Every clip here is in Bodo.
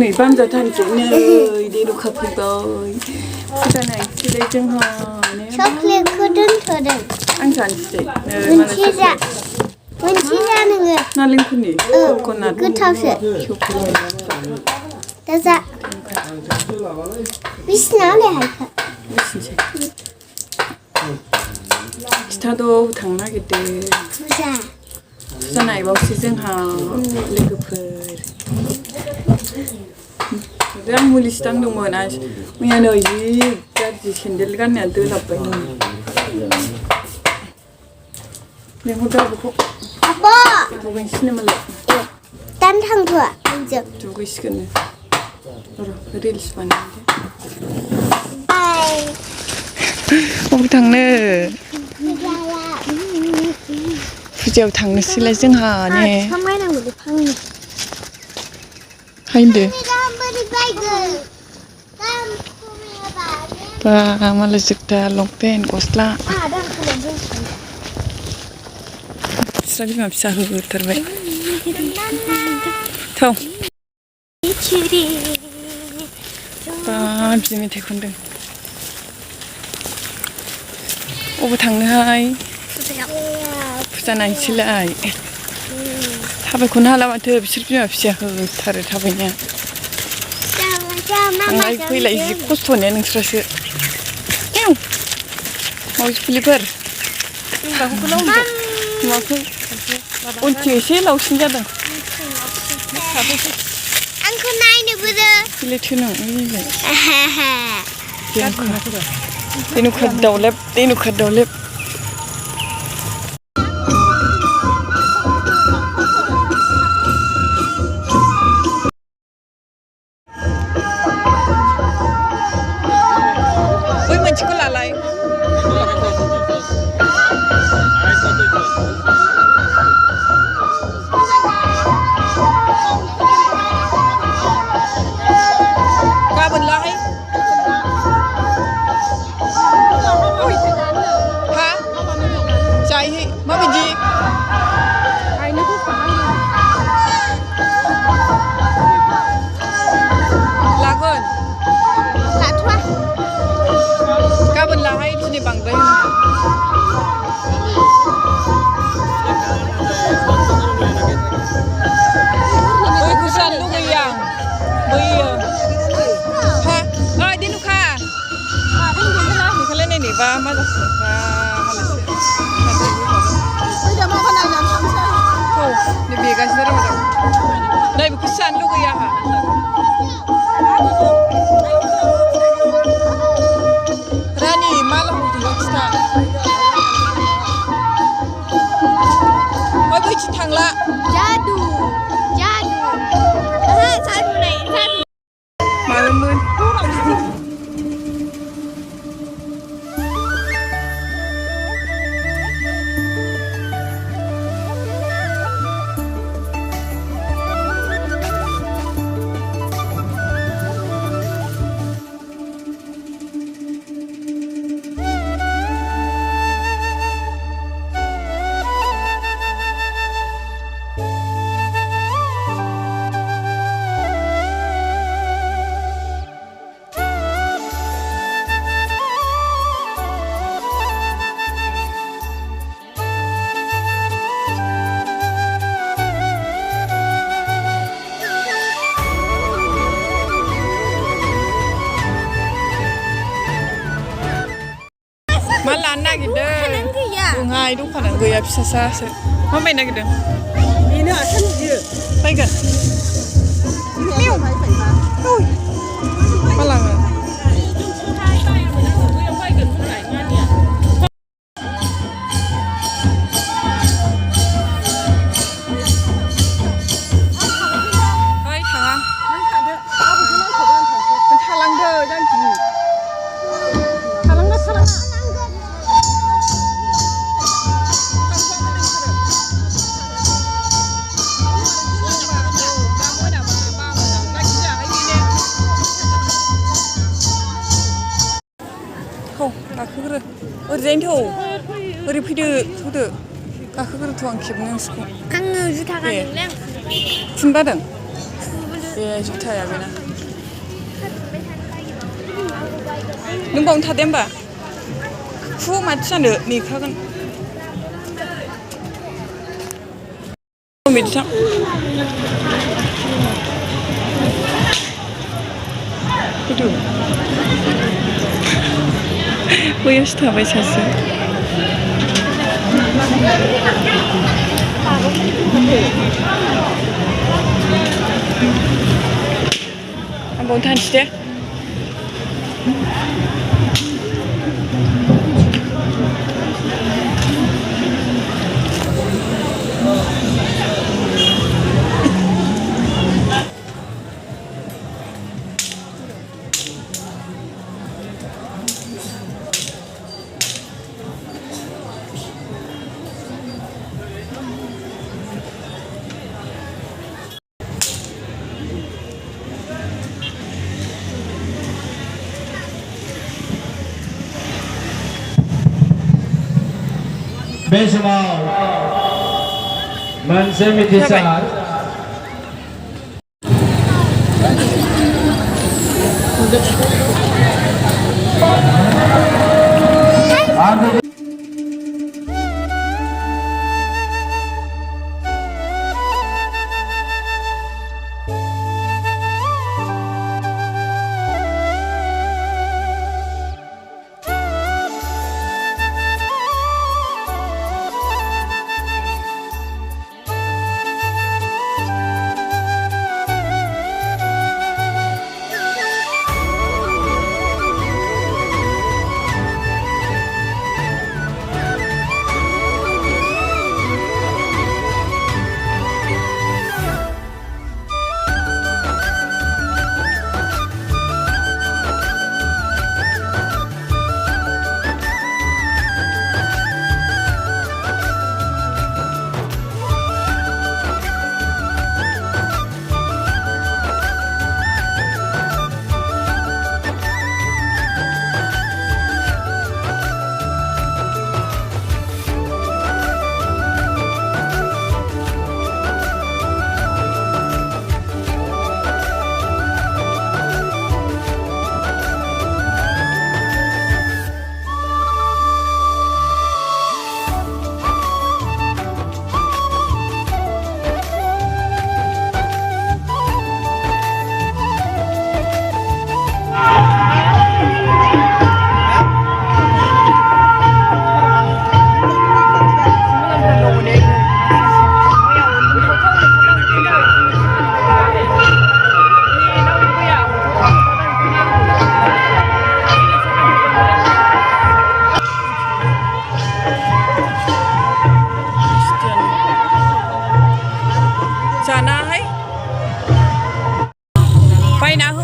नै बामजा थानसै नै Dhenuka फैबाय फुजा नायनोसैलाय जोंहा चकलेटखौ दोनथ'दों आं जानोसै मोनसे जा नोङो नालेंखरनि कक'नाट गोथावसो दा जा बिसिनावलाय हायखा बिसिनोसै खिथाद' थांनो नागिरदों फुजा नायबावसै जोंहा लोगोफोर आं मुलिसो दांदोंमोन मैया नै जि गाज्रि सेन्देल गाननाया दोलाबबाय लेंहरदो आब'खौ दुगैनोसैनोमालाय दान थांथ'आ दुगैसिगोननो र' रिल्स बानायनोसै बबे थांनो फुजायाव थांनोसैलाय जोंहा ने हायदो बा मालाय जुथा लंपेन्ट गस्ला बिस्रा बिमा फिसा होथारबाय थौ बा बि मेथाइ खनदों अबाव थांनोहाय फुजा नायनोसैलाय थाबायखौनो हाला माथो बिसोर बिमा फिसाया होथारो थाबायनाया थांलाय फैलाय जि खस्थ' ने नोंस्रासो मावजि फुलिफोर फिसाखौ लावदो माखौ उनथिं एसे लावसिन जादों आंखौ नायनोबोरो फैलायथो नों Dhenuka दावलेब Dhenuka दावलेब बै मोनसेखौ लालाय गाबोन लाहाय हा जाहै माबायदि लागोन लाथ'आ गाबोन लाहाय दिनै बांद्राय बैखौसो जानो लुगैयो आं बैयो हा ओइ Dhenuka बेखौलाय नायनोबा मा जाखो नै बेगासिनो दं नै बेखौसो जानो लुगैयो आंहा रानि माला हरदों खिथा ओइ बैथिं थांला जादु मालमोन मा लानो नागिरदों जwngha दखानानो गैया फिसासासो मा बायनो नागिरदों बेनो आसान बियो बायगोन मा लाङो ओइ थाङा थालांदो जांखि गाखोग्रो ओरैजायनो थौ ओरै फैदो थौदो गाखोग्रोथ' आं खेबनो नोंसोरखौ आङो जुथा गानदोंलै फुनबादों 예, 좋다 야비나. 능봉 타덴바. 후 맞잖아. 니 카간. 미드참. itu 뭐야 스타바이 샀어 한번 탄시대 Benchmark Mansemidisar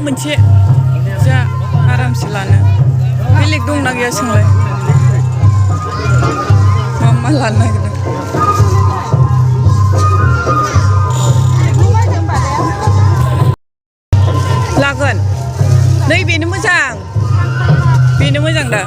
मोनसे जा आरामसे लानो बेलेग दंना गैया सोंलाय मा लानो नागिरदों लागोन नै बेनो मोजां दा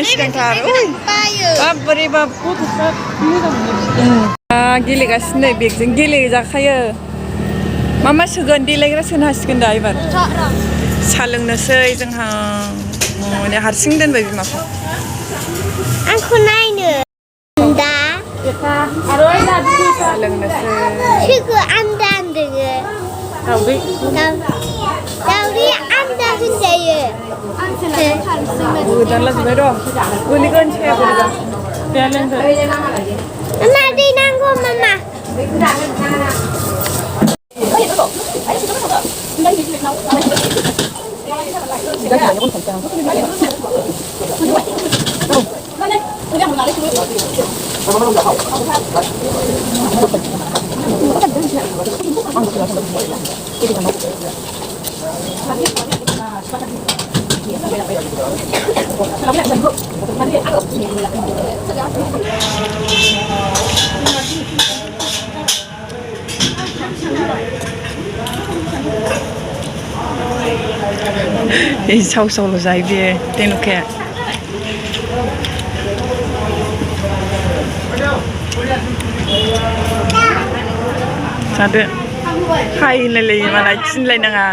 सिगांथार Bayo. बोरै बा गथ'फ्रा गेलेगासिनो बेगजों गेलेजाखायो मा सोगोन देलायग्रा सोनो हासिगोन दा एबार साहा लोंनोसै जोंहा माने हारसिं दोनबाय बिमाखौ Angku naine. Da. साहा लोंनोसै Siku anda andenge. दाउदै Dauri anda hunjaye. gwdan लाजोबबाय र' गोलैगोन साया बोरैबा दे लोंदो Mama di nanggo mama. साव-सावल' जायो बे Dhenukaया जादो हाय होनलायलायो मालाय थिनलायनाङा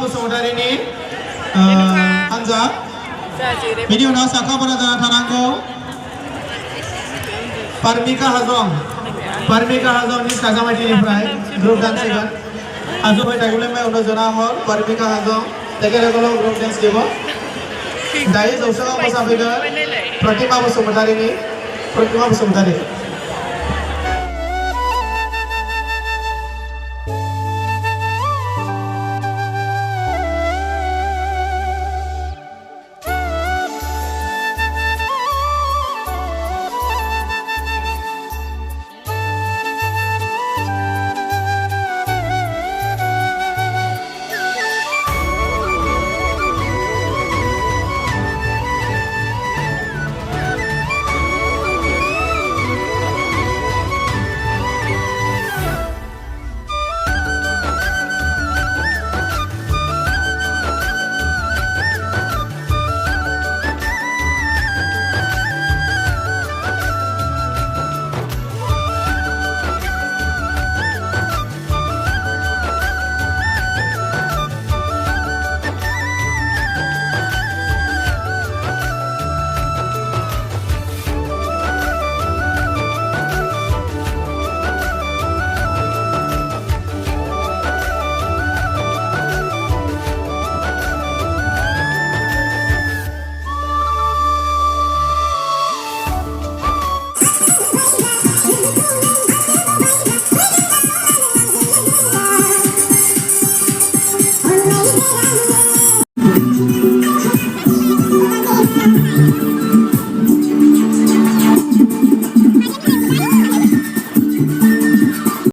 बसुमतारिनि हानजा बिनि उनाव साखाफोरा जाना थानांगौ पारमिका हाजंनि काजामायथिनिफ्राय ग्रुप डान्सिगोन हाजोबाय थागोलाय उनाव जना हर पारमिका हाजं तेगेरेगोलाव ग्रुप डान्स দিব दायो जौसाङाव मोसाफैगोन प्रतिमा बसुमतारि